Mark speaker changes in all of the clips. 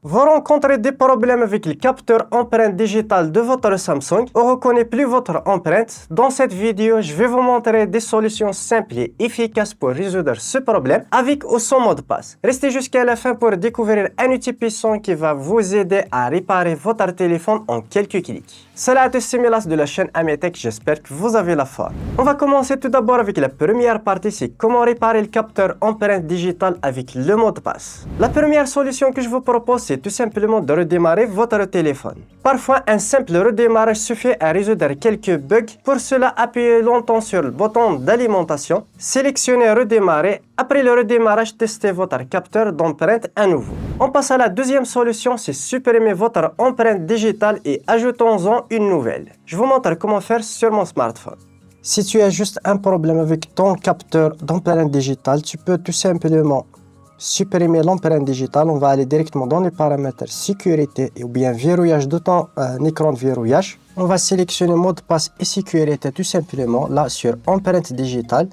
Speaker 1: Vous rencontrez des problèmes avec le capteur empreinte digitale de votre Samsung. On ne reconnaît plus votre empreinte. Dans cette vidéo, je vais vous montrer des solutions simples et efficaces pour résoudre ce problème avec ou sans mot de passe. Restez jusqu'à la fin pour découvrir un outil puissant qui va vous aider à réparer votre téléphone en quelques clics. Salut à tous, c'est Milas de la chaîne Ametech, j'espère que vous avez la forme. On va commencer tout d'abord avec la première partie, c'est comment réparer le capteur empreinte digitale avec le mot de passe. La première solution que je vous propose, c'est tout simplement de redémarrer votre téléphone. Parfois, un simple redémarrage suffit à résoudre quelques bugs. Pour cela, appuyez longtemps sur le bouton d'alimentation, sélectionnez redémarrer. Après le redémarrage, testez votre capteur d'empreinte à nouveau. On passe à la deuxième solution, c'est supprimer votre empreinte digitale et ajoutons-en une nouvelle. Je vous montre comment faire sur mon smartphone. Si tu as juste un problème avec ton capteur d'empreinte digitale, tu peux tout simplement supprimer l'empreinte digitale. On va aller directement dans les paramètres sécurité ou bien verrouillage de ton écran de verrouillage. On va sélectionner mot de passe et sécurité tout simplement là sur empreinte digitale.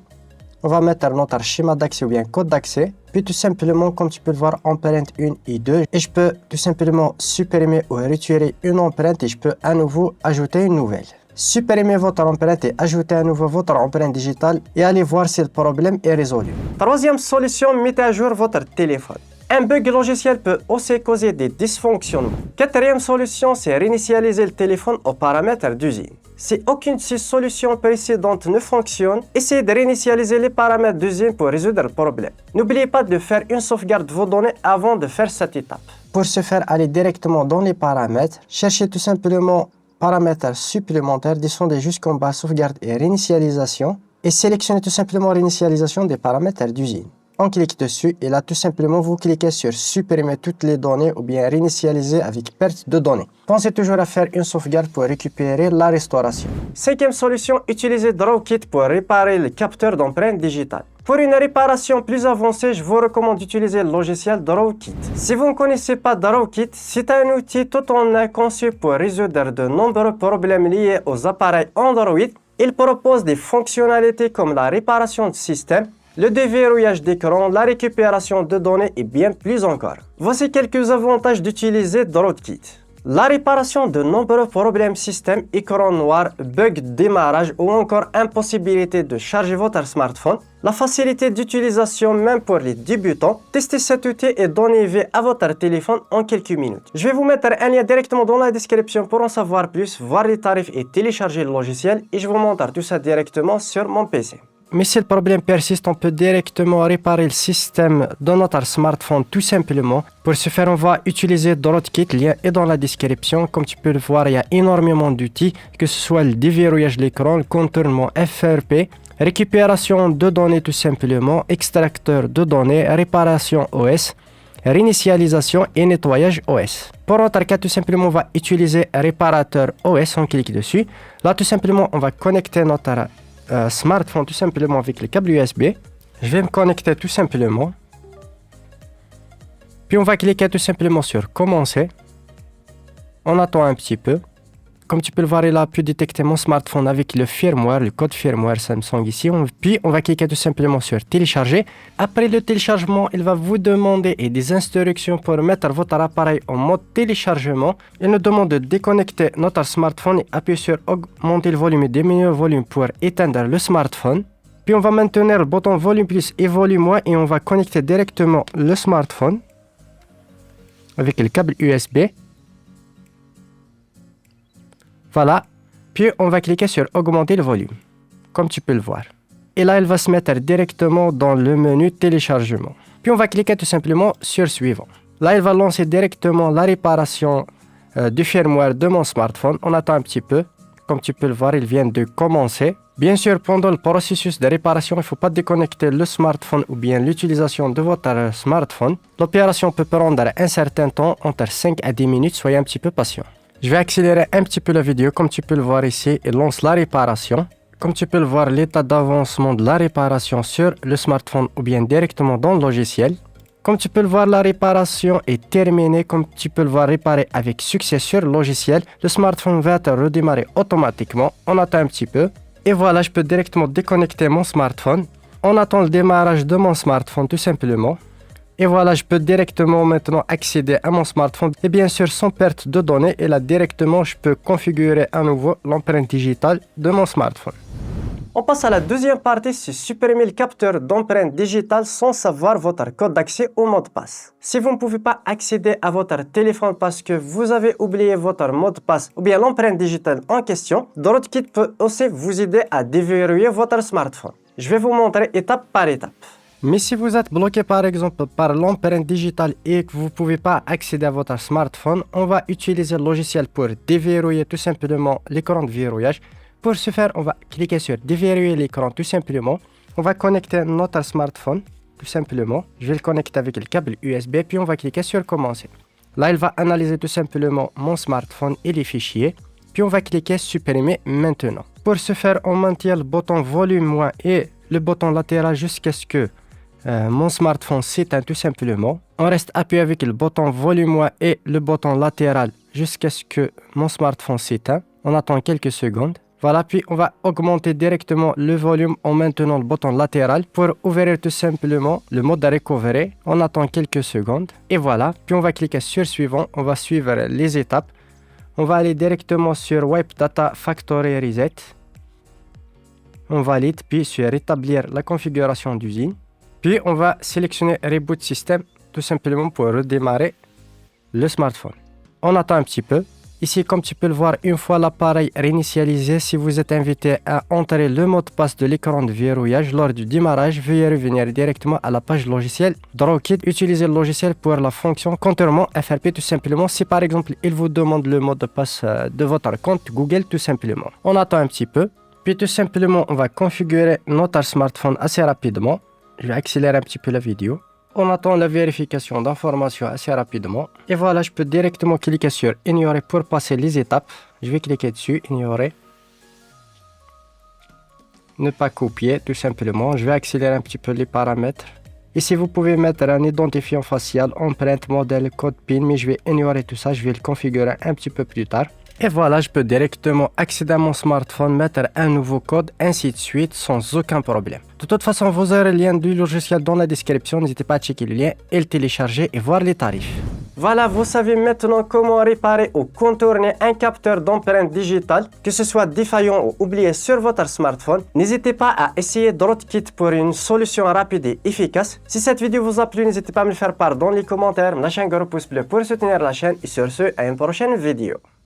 Speaker 1: On va mettre notre schéma d'accès ou bien code d'accès. Puis tout simplement, comme tu peux le voir, empreinte 1 et 2. Et je peux tout simplement supprimer ou retirer une empreinte et je peux à nouveau ajouter une nouvelle. Supprimez votre empreinte et ajoutez à nouveau votre empreinte digitale et allez voir si le problème est résolu. Troisième solution, mettez à jour votre téléphone. Un bug logiciel peut aussi causer des dysfonctionnements. Quatrième solution, c'est réinitialiser le téléphone aux paramètres d'usine. Si aucune de ces solutions précédentes ne fonctionne, essayez de réinitialiser les paramètres d'usine pour résoudre le problème. N'oubliez pas de faire une sauvegarde de vos données avant de faire cette étape. Pour ce faire, allez directement dans les paramètres, cherchez tout simplement paramètres supplémentaires, descendez jusqu'en bas, sauvegarde et réinitialisation et sélectionnez tout simplement réinitialisation des paramètres d'usine. On clique dessus et là tout simplement vous cliquez sur supprimer toutes les données ou bien réinitialiser avec perte de données. Pensez toujours à faire une sauvegarde pour récupérer la restauration. Cinquième solution, utilisez DrawKit pour réparer le capteur d'empreinte digitale. Pour une réparation plus avancée, je vous recommande d'utiliser le logiciel DrawKit. Si vous ne connaissez pas DrawKit, c'est un outil tout en un conçu pour résoudre de nombreux problèmes liés aux appareils Android. Il propose des fonctionnalités comme la réparation de système, le déverrouillage d'écran, la récupération de données et bien plus encore. Voici quelques avantages d'utiliser DrawKit. La réparation de nombreux problèmes système, écran noir, bug de démarrage ou encore impossibilité de charger votre smartphone. La facilité d'utilisation même pour les débutants. Testez cet outil et donnez vie à votre téléphone en quelques minutes. Je vais vous mettre un lien directement dans la description pour en savoir plus, voir les tarifs et télécharger le logiciel et je vous montre tout ça directement sur mon PC. Mais si le problème persiste, on peut directement réparer le système de notre smartphone tout simplement. Pour ce faire, on va utiliser DrawKit, le lien est dans la description. Comme tu peux le voir, il y a énormément d'outils, que ce soit le déverrouillage de l'écran, le contournement FRP, récupération de données tout simplement, extracteur de données, réparation OS, réinitialisation et nettoyage OS. Pour notre cas, tout simplement, on va utiliser réparateur OS, on clique dessus. Là, tout simplement, on va connecter notre smartphone tout simplement avec le câble USB. Je vais me connecter tout simplement. Puis on va cliquer tout simplement sur commencer. On attend un petit peu. Comme tu peux le voir, il a pu détecter mon smartphone avec le firmware, le code firmware Samsung ici. Puis on va cliquer tout simplement sur télécharger. Après le téléchargement, il va vous demander des instructions pour mettre votre appareil en mode téléchargement. Il nous demande de déconnecter notre smartphone et appuyer sur augmenter le volume et diminuer le volume pour éteindre le smartphone. Puis on va maintenir le bouton volume plus et volume moins et on va connecter directement le smartphone avec le câble USB. Voilà, puis on va cliquer sur augmenter le volume, comme tu peux le voir. Et là, il va se mettre directement dans le menu téléchargement. Puis on va cliquer tout simplement sur suivant. Là, il va lancer directement la réparation du firmware de mon smartphone. On attend un petit peu. Comme tu peux le voir, il vient de commencer. Bien sûr, pendant le processus de réparation, il ne faut pas déconnecter le smartphone ou bien l'utilisation de votre smartphone. L'opération peut prendre un certain temps, entre 5 à 10 minutes. Soyez un petit peu patient. Je vais accélérer un petit peu la vidéo. Comme tu peux le voir ici, il lance la réparation. Comme tu peux le voir, l'état d'avancement de la réparation sur le smartphone ou bien directement dans le logiciel. Comme tu peux le voir, la réparation est terminée. Comme tu peux le voir, réparé avec succès sur le logiciel. Le smartphone va être redémarré automatiquement. On attend un petit peu. Et voilà, je peux directement déconnecter mon smartphone. On attend le démarrage de mon smartphone tout simplement. Et voilà, je peux directement maintenant accéder à mon smartphone. Et bien sûr, sans perte de données. Et là, directement, je peux configurer à nouveau l'empreinte digitale de mon smartphone. On passe à la deuxième partie, c'est supprimer le capteur d'empreinte digitale sans savoir votre code d'accès ou mot de passe. Si vous ne pouvez pas accéder à votre téléphone parce que vous avez oublié votre mot de passe ou bien l'empreinte digitale en question, DroidKit peut aussi vous aider à déverrouiller votre smartphone. Je vais vous montrer étape par étape. Mais si vous êtes bloqué par exemple par l'empreinte digitale et que vous ne pouvez pas accéder à votre smartphone, on va utiliser le logiciel pour déverrouiller tout simplement l'écran de verrouillage. Pour ce faire, on va cliquer sur déverrouiller l'écran tout simplement. On va connecter notre smartphone tout simplement. Je vais le connecter avec le câble USB puis on va cliquer sur commencer. Là, il va analyser tout simplement mon smartphone et les fichiers. Puis on va cliquer supprimer maintenant. Pour ce faire, on maintient le bouton volume moins et le bouton latéral jusqu'à ce que mon smartphone s'éteint tout simplement. On reste appuyé avec le bouton volume moins et le bouton latéral jusqu'à ce que mon smartphone s'éteint. On attend quelques secondes. Voilà, puis on va augmenter directement le volume en maintenant le bouton latéral pour ouvrir tout simplement le mode de recovery. On attend quelques secondes et voilà, puis on va cliquer sur suivant. On va suivre les étapes. On va aller directement sur Wipe Data Factory Reset. On valide, puis sur rétablir la configuration d'usine. Puis on va sélectionner Reboot System tout simplement pour redémarrer le smartphone. On attend un petit peu. Ici, comme tu peux le voir, une fois l'appareil réinitialisé, si vous êtes invité à entrer le mot de passe de l'écran de verrouillage lors du démarrage, veuillez revenir directement à la page logiciel DroidKit. Utilisez le logiciel pour la fonction contournement FRP tout simplement. Si par exemple, il vous demande le mot de passe de votre compte Google tout simplement. On attend un petit peu. Puis tout simplement, on va configurer notre smartphone assez rapidement. Je vais accélérer un petit peu la vidéo. On attend la vérification d'informations assez rapidement. Et voilà, je peux directement cliquer sur ignorer pour passer les étapes. Je vais cliquer dessus, ignorer. Ne pas copier, tout simplement. Je vais accélérer un petit peu les paramètres. Ici, vous pouvez mettre un identifiant facial, empreinte, modèle, code PIN, mais je vais ignorer tout ça. Je vais le configurer un petit peu plus tard. Et voilà, je peux directement accéder à mon smartphone, mettre un nouveau code, ainsi de suite, sans aucun problème. De toute façon, vous aurez le lien du logiciel dans la description. N'hésitez pas à checker le lien et le télécharger et voir les tarifs. Voilà, vous savez maintenant comment réparer ou contourner un capteur d'empreinte digitale, que ce soit défaillant ou oublié sur votre smartphone. N'hésitez pas à essayer DroidKit pour une solution rapide et efficace. Si cette vidéo vous a plu, n'hésitez pas à me le faire part dans les commentaires. Lâchez un gros pouce bleu pour soutenir la chaîne et sur ce, à une prochaine vidéo.